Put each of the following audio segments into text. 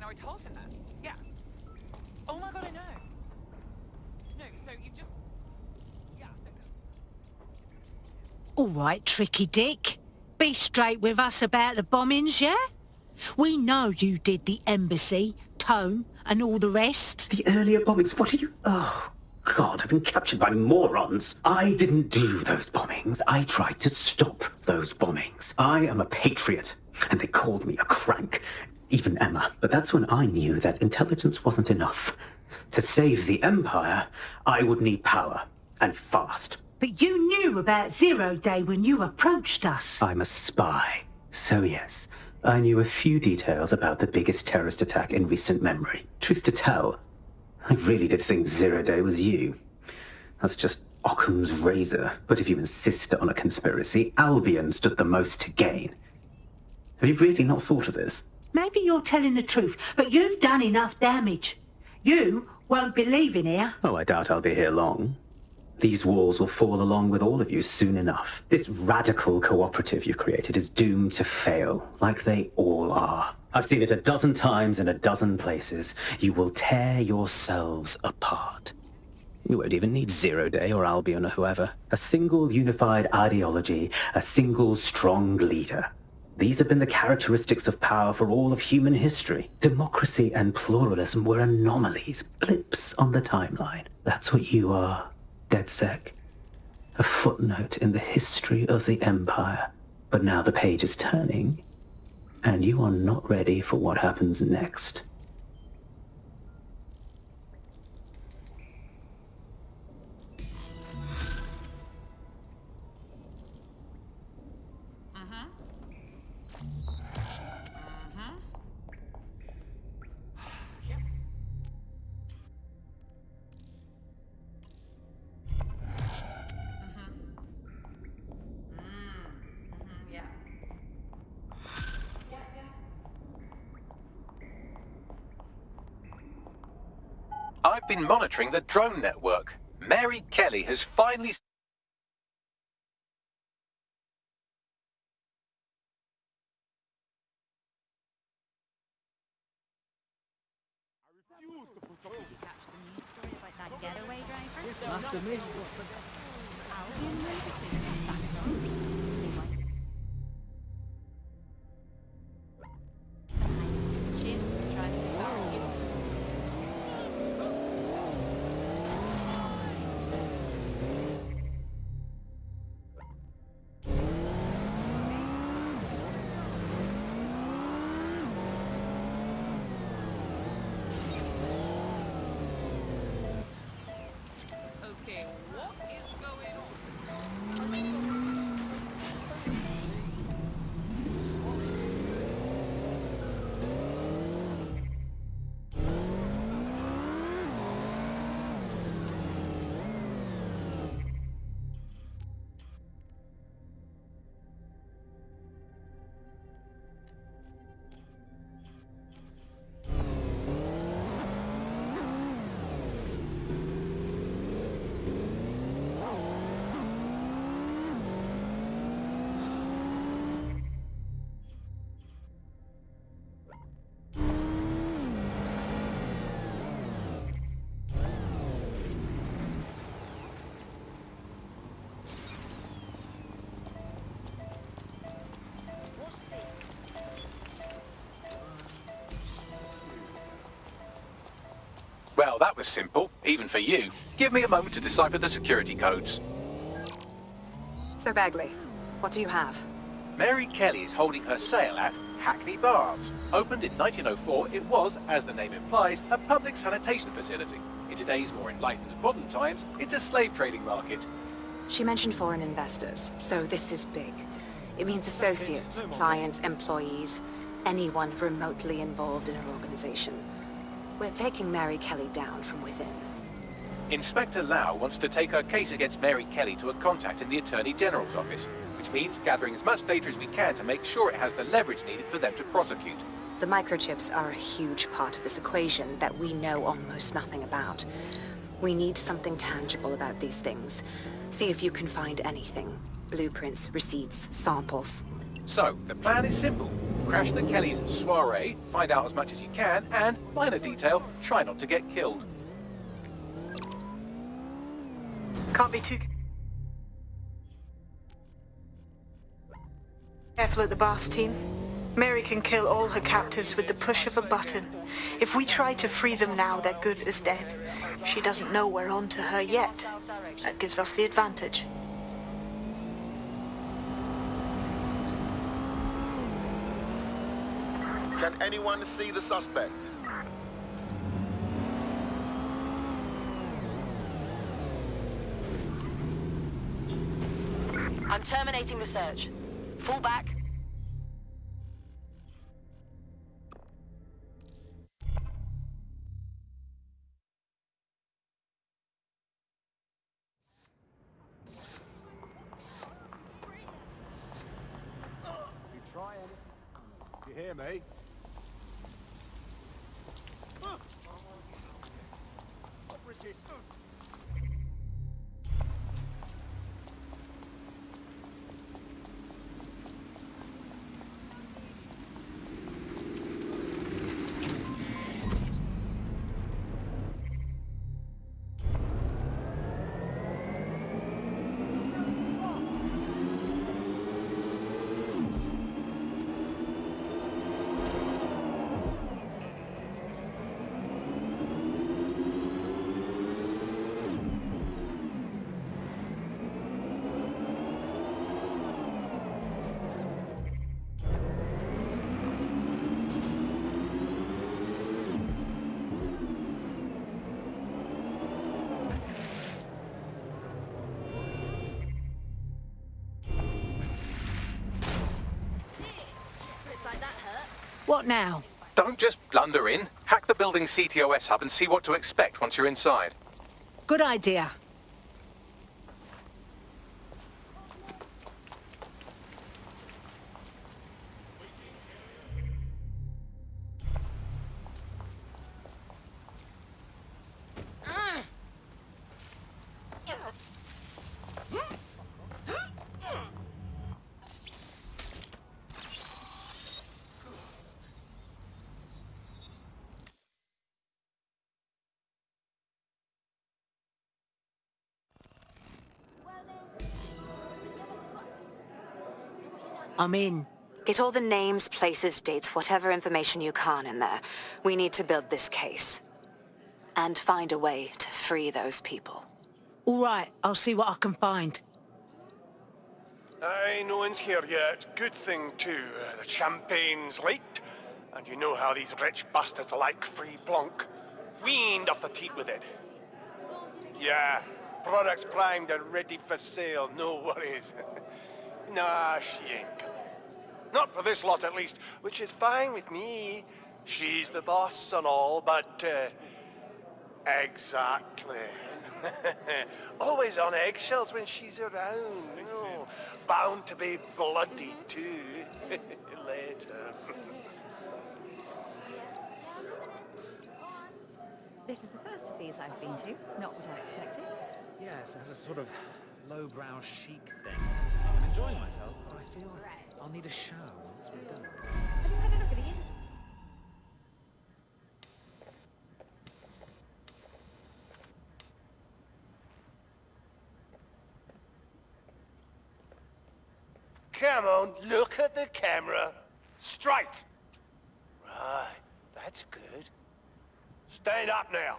know, I told him that. Yeah. Oh my god, I know. No, so you've just... Yeah, so... All right, Tricky Dick. Be straight with us about the bombings, yeah? We know you did the embassy, Tone, and all the rest. The earlier bombings, what are you... Oh, God, I've been captured by morons. I didn't do those bombings. I tried to stop those bombings. I am a patriot, and they called me a crank. Even Emma. But that's when I knew that intelligence wasn't enough. To save the Empire, I would need power, and fast. But you knew about Zero Day when you approached us. I'm a spy. So yes, I knew a few details about the biggest terrorist attack in recent memory. Truth to tell, I really did think Zero Day was you. That's just Occam's razor. But if you insist on a conspiracy, Albion stood the most to gain. Have you really not thought of this? Maybe you're telling the truth, but you've done enough damage. You won't be leaving here. Oh, I doubt I'll be here long. These walls will fall along with all of you soon enough. This radical cooperative you created is doomed to fail, like they all are. I've seen it a dozen times in a dozen places. You will tear yourselves apart. You won't even need Zero Day or Albion or whoever. A single unified ideology, a single strong leader. These have been the characteristics of power for all of human history. Democracy and pluralism were anomalies, blips on the timeline. That's what you are. DedSec. A footnote in the history of the Empire. But now the page is turning, and you are not ready for what happens next. I've been monitoring the drone network. Mary Kelly has finally... Catch the news story about that getaway driver? Must have missed Albion will soon get back road. The high-speed chase of the driving to Albion. Okay, what is going on? Well, that was simple, even for you. Give me a moment to decipher the security codes. So Bagley, what do you have? Mary Kelly is holding her sale at Hackney Baths. Opened in 1904, it was, as the name implies, a public sanitation facility. In today's more enlightened modern times, it's a slave trading market. She mentioned foreign investors, so this is big. It means associates, clients, employees, anyone remotely involved in her organization. We're taking Mary Kelly down from within. Inspector Lau wants to take her case against Mary Kelly to a contact in the Attorney General's office, which means gathering as much data as we can to make sure it has the leverage needed for them to prosecute. The microchips are a huge part of this equation that we know almost nothing about. We need something tangible about these things. See if you can find anything. Blueprints, receipts, samples. So, the plan is simple. Crash the Kelly's soiree, find out as much as you can, and, minor detail, try not to get killed. Can't be too careful at the baths team. Mary can kill all her captives with the push of a button. If we try to free them now, they're good as dead. She doesn't know we're on to her yet. That gives us the advantage. Can anyone see the suspect? I'm terminating the search. Fall back. You try anything. You hear me? Resist. What now? Don't just blunder in. Hack the building's CTOS hub and see what to expect once you're inside. Good idea. I'm in. Get all the names, places, dates, whatever information you can in there. We need to build this case. And find a way to free those people. All right, I'll see what I can find. Aye, no one's here yet. Good thing, too. The champagne's leaked, and you know how these rich bastards like free plonk. Weaned off the teat with it. Yeah, products primed and ready for sale, no worries. Nah, she ain't coming. Not for this lot, at least, which is fine with me. She's the boss and all, but, exactly. Always on eggshells when she's around, you know. Bound to be bloody, too. Later. This is the first of these I've been to. Not what I expected. Yes, it has a sort of lowbrow chic thing. I'm enjoying myself, but I feel I'll need a shower once we're done. Have you had a look at the inn? Come on, look at the camera. Straight. Right, that's good. Stand up now,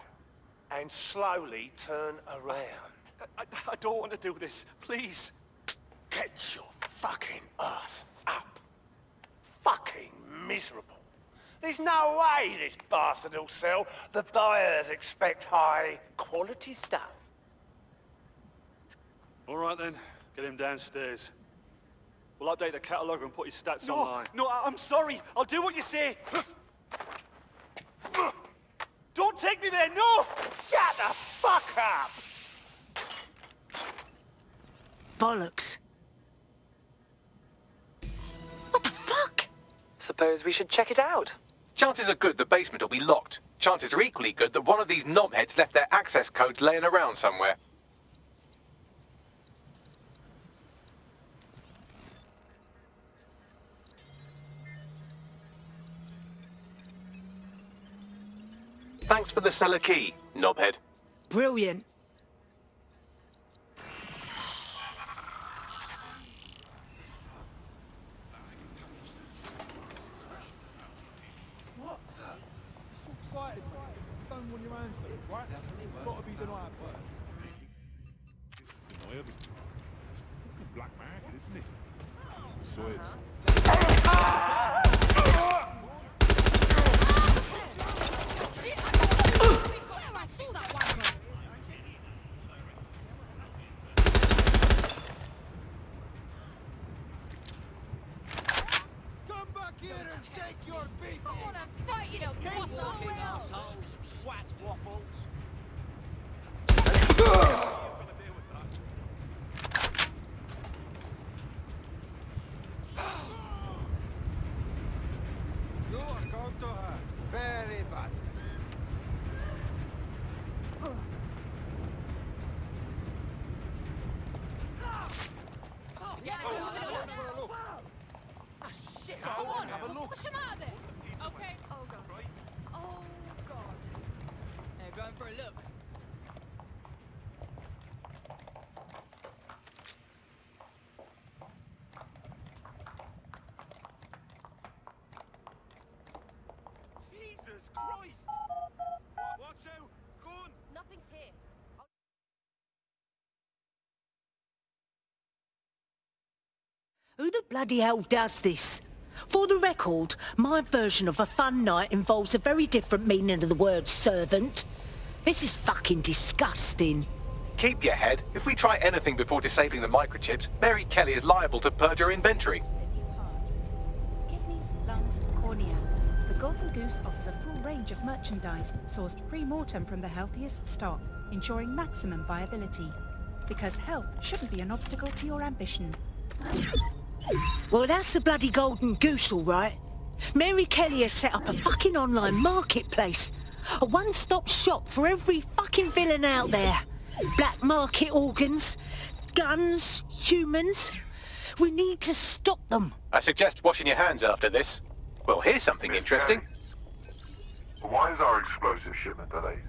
and slowly turn around. I don't want to do this, please. Get your fucking ass up. Fucking miserable. There's no way this bastard will sell. The buyers expect high quality stuff. All right then, get him downstairs. We'll update the catalogue and put his stats online. No, I'm sorry. I'll do what you say. Don't take me there, no! Shut the fuck up! Bollocks. What the fuck? Suppose we should check it out. Chances are good the basement will be locked. Chances are equally good that one of these knobheads left their access codes laying around somewhere. Thanks for the cellar key, knobhead. Brilliant. What the? So excited, mate. Don't want your hands to, right? Gotta be the night birds. Fucking black market, isn't it? Besides. Come back here and take your beef! I wanna fight, you know, Keep walking, asshole! Swat waffles! You are going to hurt very bad. Shit, go on, have a look. Push him out of there. Okay. Oh god. Oh god. They're going for a look. Jesus Christ! Watch out! Gun! Nothing's here. Who the bloody hell does this? For the record, my version of a fun night involves a very different meaning of the word servant. This is fucking disgusting. Keep your head. If we try anything before disabling the microchips, Mary Kelly is liable to purge her inventory. Kidneys, lungs, cornea. The Golden Goose offers a full range of merchandise sourced pre-mortem from the healthiest stock, ensuring maximum viability. Because health shouldn't be an obstacle to your ambition. Well, that's the bloody Golden Goose, all right. Mary Kelly has set up a fucking online marketplace. A one-stop shop for every fucking villain out there. Black market organs, guns, humans. We need to stop them. I suggest washing your hands after this. Well, here's something interesting. Why is our explosive shipment delayed?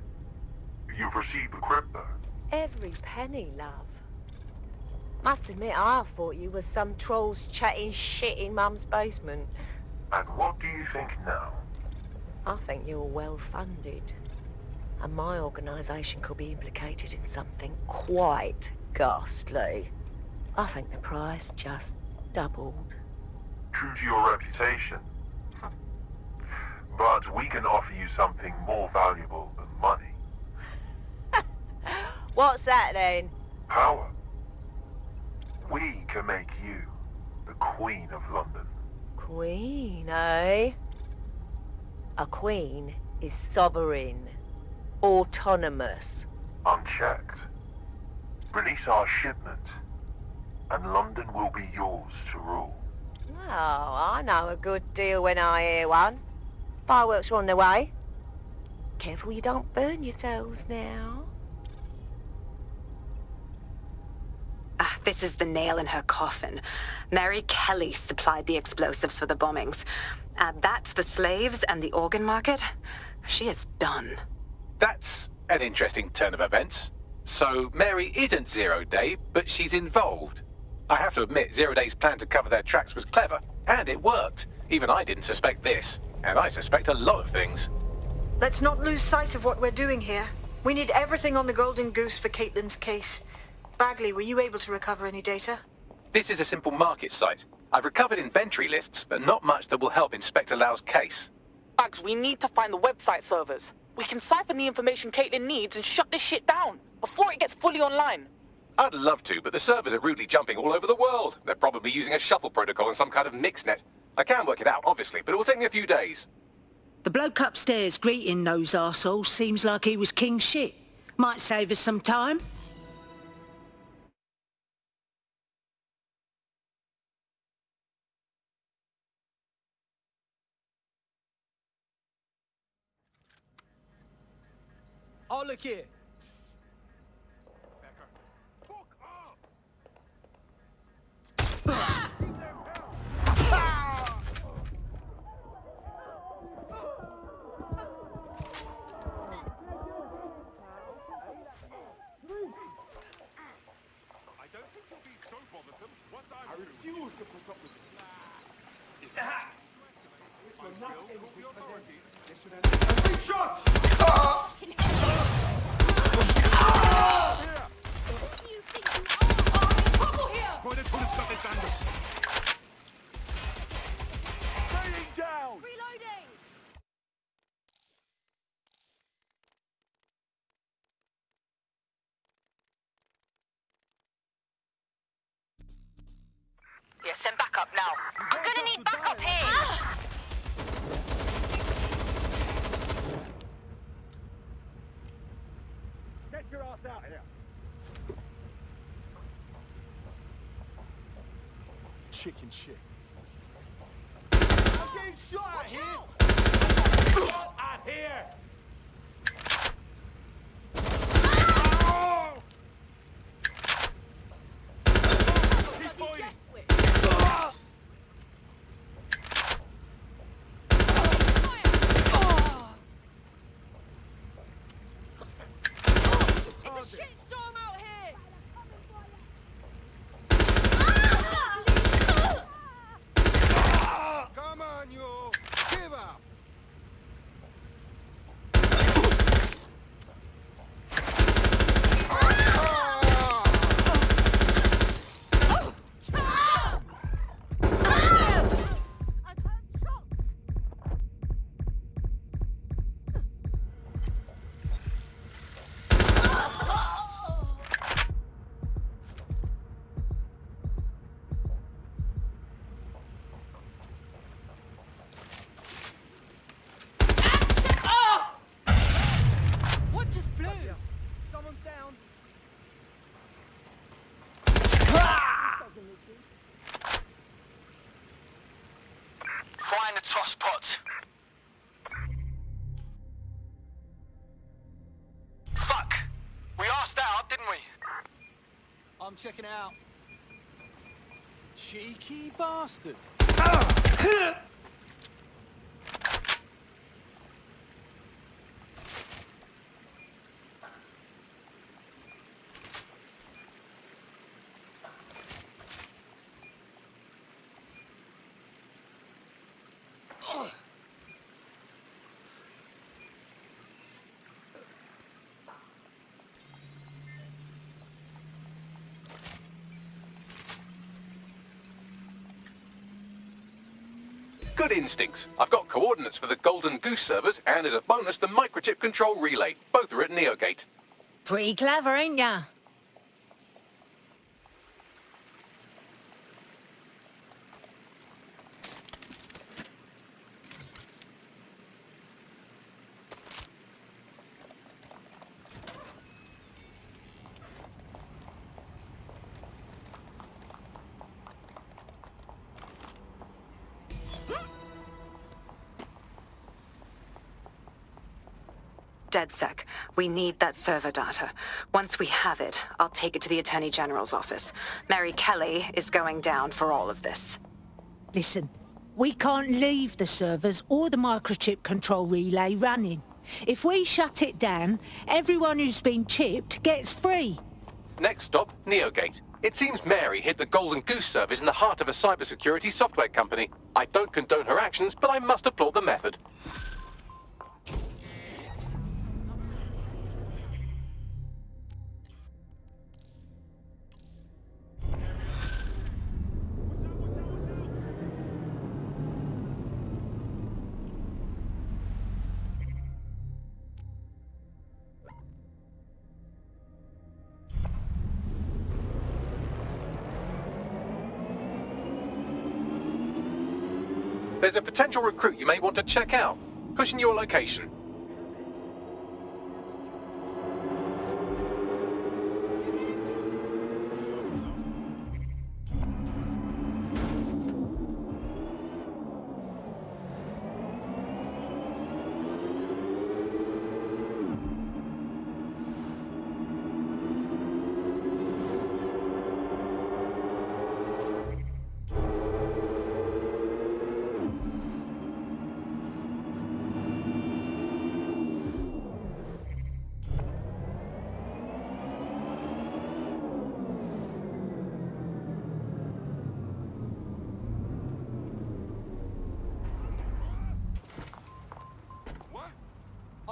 You've received the crypto. Every penny, love. Must admit, I thought you was some trolls chatting shit in Mum's basement. And what do you think now? I think you're well funded. And my organisation could be implicated in something quite ghastly. I think the price just doubled. True to your reputation. But we can offer you something more valuable than money. What's that then? Power. We can make you the Queen of London. Queen, eh? A queen is sovereign, autonomous. Unchecked. Release our shipment, and London will be yours to rule. Oh, I know a good deal when I hear one. Fireworks are on their way. Careful you don't burn yourselves now. This is the nail in her coffin. Mary Kelly supplied the explosives for the bombings. Add that to the slaves and the organ market, she is done. That's an interesting turn of events. So Mary isn't Zero Day, but she's involved. I have to admit, Zero Day's plan to cover their tracks was clever, and it worked. Even I didn't suspect this, and I suspect a lot of things. Let's not lose sight of what we're doing here. We need everything on the Golden Goose for Caitlin's case. Bagley, were you able to recover any data? This is a simple market site. I've recovered inventory lists, but not much that will help Inspector Lau's case. Bugs, we need to find the website servers. We can siphon the information Caitlin needs and shut this shit down before it gets fully online. I'd love to, but the servers are rudely jumping all over the world. They're probably using a shuffle protocol and some kind of mixnet. I can work it out, obviously, but it will take me a few days. The bloke upstairs greeting those arseholes seems like he was king shit. Might save us some time. Oh, look here. put up with this. It's for not anything for them. They should have... Big shot! Boy, they put us up this angle. Staying down! Reloading! Yeah, send backup now. I'm gonna need backup here! Get your ass out here! Chicken shit. I'm getting shot out here! Shot out here! Oh! Keep fighting! It's a shitstorm out here! Come on, you! Give up! What just blew? Someone's down! Find the toss pot. Fuck! We asked out, didn't we? I'm checking out. Cheeky bastard. Good instincts. I've got coordinates for the Golden Goose servers, and as a bonus, the microchip control relay. Both are at Neogate. Pretty clever, ain't ya? DedSec, we need that server data. Once we have it, I'll take it to the Attorney General's office. Mary Kelly is going down for all of this. Listen, we can't leave the servers or the microchip control relay running. If we shut it down, everyone who's been chipped gets free. Next stop, Neogate. It seems Mary hid the Golden Goose service in the heart of a cybersecurity software company. I don't condone her actions, but I must applaud the method. There's a potential recruit you may want to check out. Pushing your location.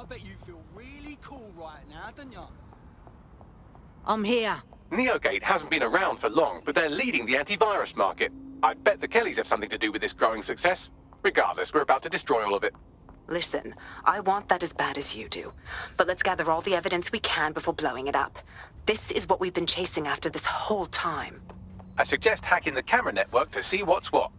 bet you feel really cool right now, don't you? I'm here. Neogate hasn't been around for long, but they're leading the antivirus market. I bet the Kellys have something to do with this growing success. Regardless, we're about to destroy all of it. Listen, I want that as bad as you do. But let's gather all the evidence we can before blowing it up. This is what we've been chasing after this whole time. I suggest hacking the camera network to see what's what.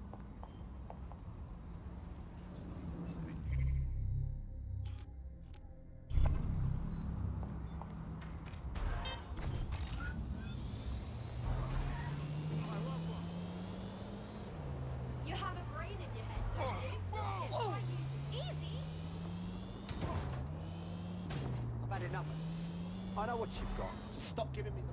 You have a brain in your head, don't you? Whoa! Easy! I've had enough of this. I know what you've got, so stop giving me the one.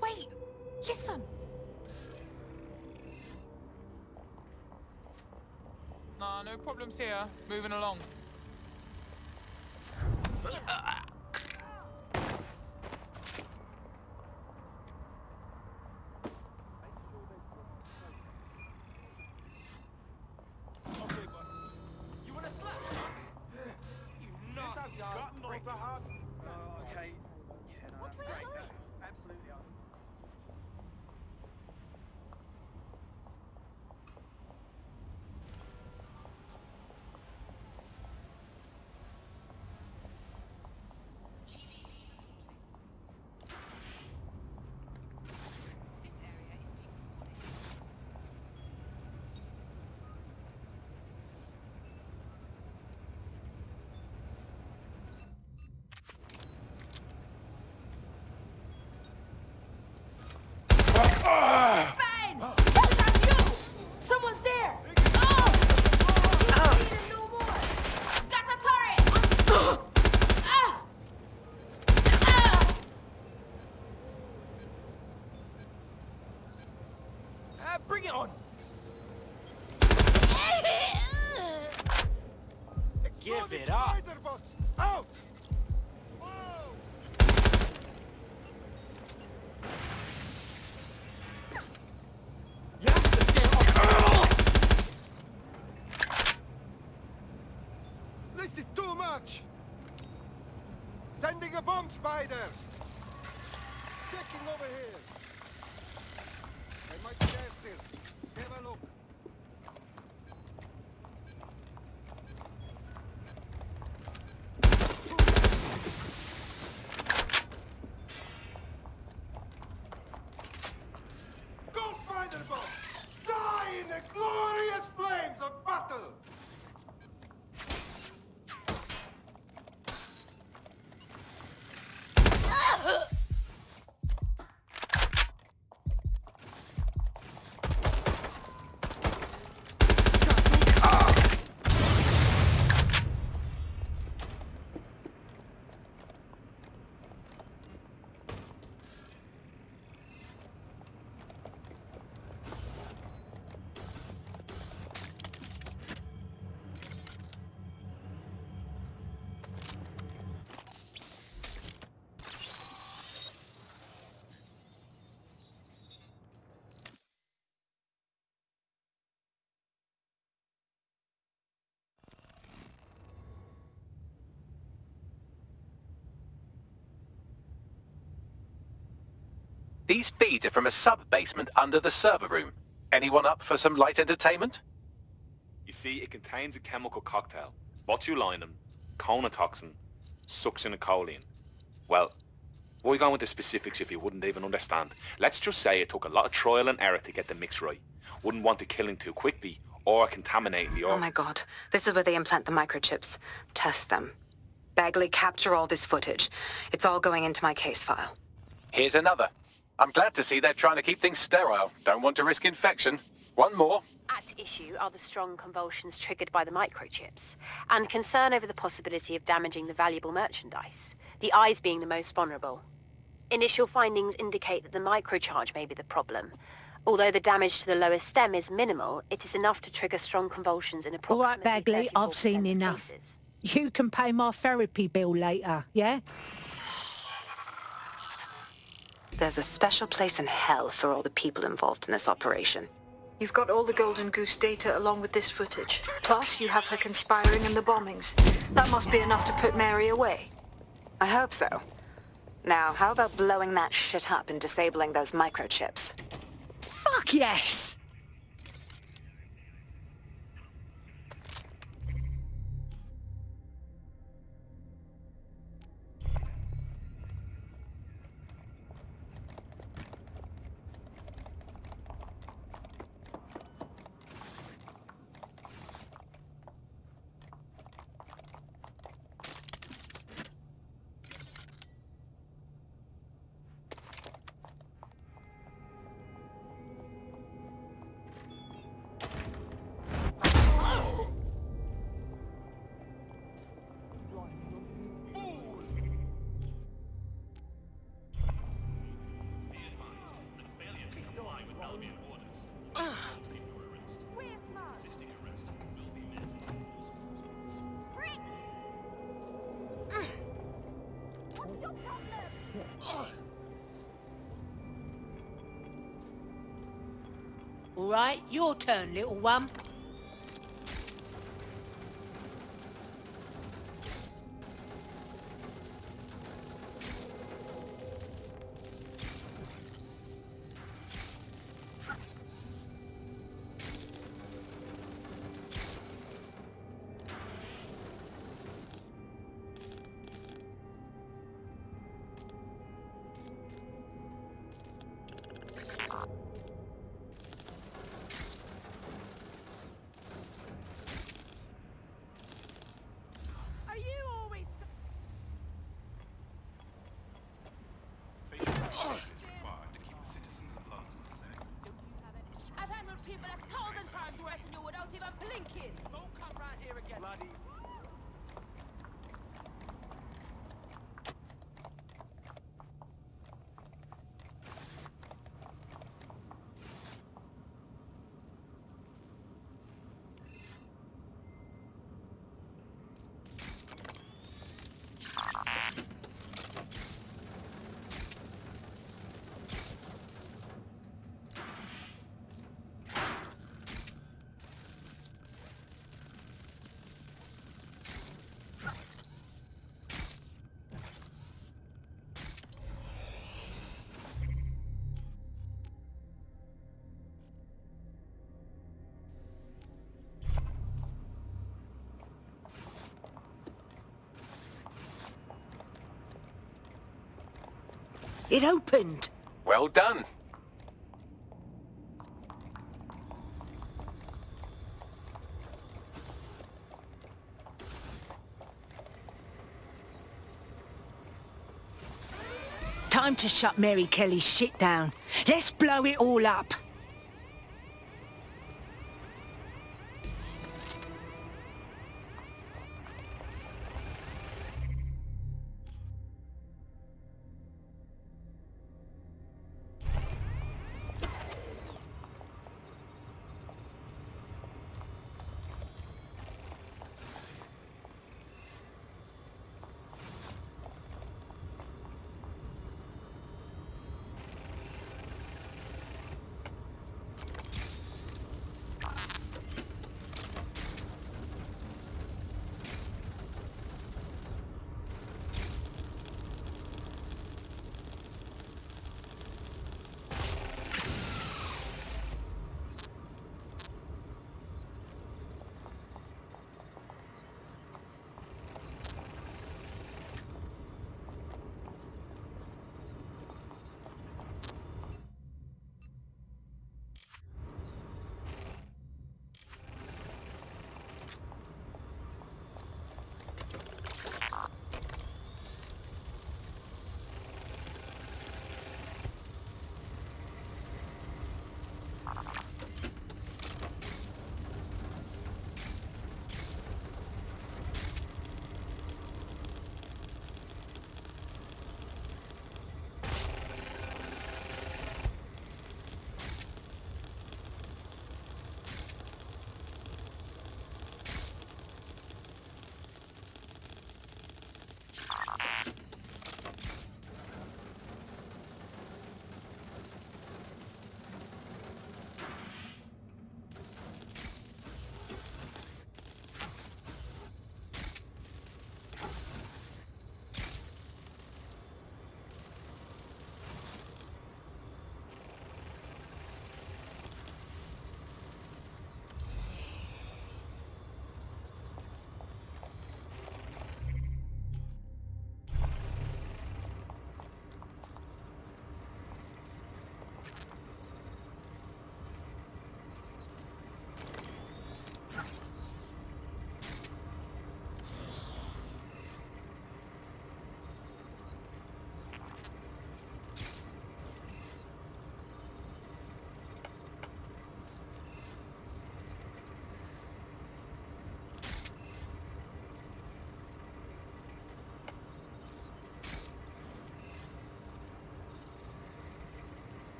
Wait! Listen! Nah, no problems here. Moving along. You wanna slap? You nuts! Gotten all the hard. Okay. Yeah, no, that's great. Absolutely. Ben! That's you! Someone's there! Oh! No more! Got the turret! Bring it on! Give it up! Out! You have to stay off! This is too much! Sending a bomb spider! Checking over here! They might be there still. Have a look. Go spider bomb! Die in the glorious flames of battle! These feeds are from a sub-basement under the server room. Anyone up for some light entertainment? You see, it contains a chemical cocktail. Botulinum, conotoxin, succinylcholine. Well, Why go into specifics if you wouldn't even understand? Let's just say it took a lot of trial and error to get the mix right. Wouldn't want to killing too quickly or contaminating the Oh organs. my god. This is where they implant the microchips. Test them. Bagley, capture all this footage. It's all going into my case file. Here's another. I'm glad to see they're trying to keep things sterile. Don't want to risk infection. One more. At issue are the strong convulsions triggered by the microchips, and concern over the possibility of damaging the valuable merchandise, the eyes being the most vulnerable. Initial findings indicate that the microcharge may be the problem. Although the damage to the lower stem is minimal, it is enough to trigger strong convulsions in All right, approximately Bagley, I've 34% seen of enough. cases. You can pay my therapy bill later, yeah? There's a special place in hell for all the people involved in this operation. You've got all the Golden Goose data along with this footage. Plus, you have her conspiring in the bombings. That must be enough to put Mary away. I hope so. Now, how about blowing that shit up and disabling those microchips? Fuck yes! All right, your turn, little one. I've handled people 1,000 times worse than you without even blinking. Don't come round here again. Bloody. It opened. Well done. Time to shut Mary Kelly's shit down. Let's blow it all up.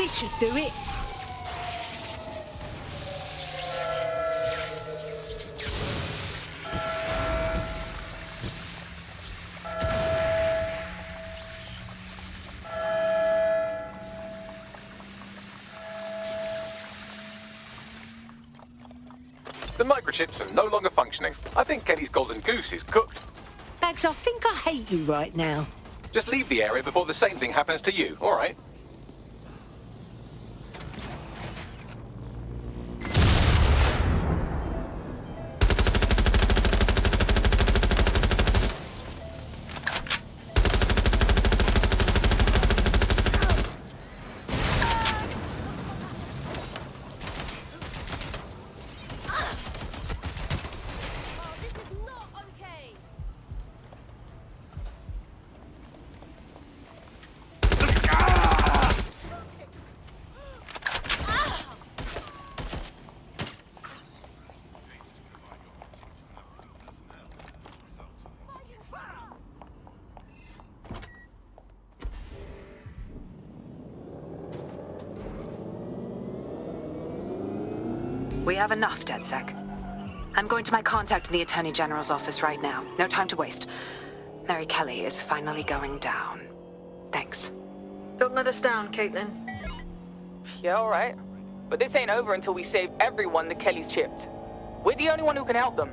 This should do it. The microchips are no longer functioning. I think Kelly's golden goose is cooked. Bags, I think I hate you right now. Just leave the area before the same thing happens to you, all right? We have enough, DedSec. I'm going to my contact in the Attorney General's office right now. No time to waste. Mary Kelly is finally going down. Thanks. Don't let us down, Caitlin. Yeah, all right. But this ain't over until we save everyone the Kellys chipped. We're the only one who can help them.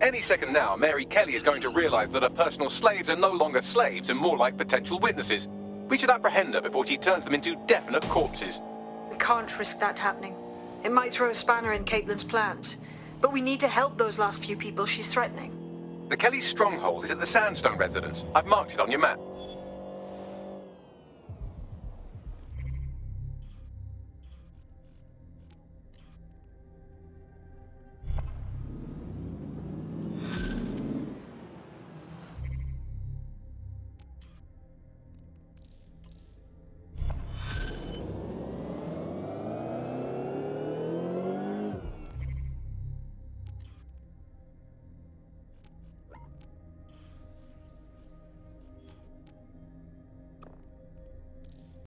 Any second now, Mary Kelly is going to realize that her personal slaves are no longer slaves and more like potential witnesses. We should apprehend her before she turns them into definite corpses. We can't risk that happening. It might throw a spanner in Caitlin's plans. But we need to help those last few people she's threatening. The Kelly's stronghold is at the Sandstone residence. I've marked it on your map.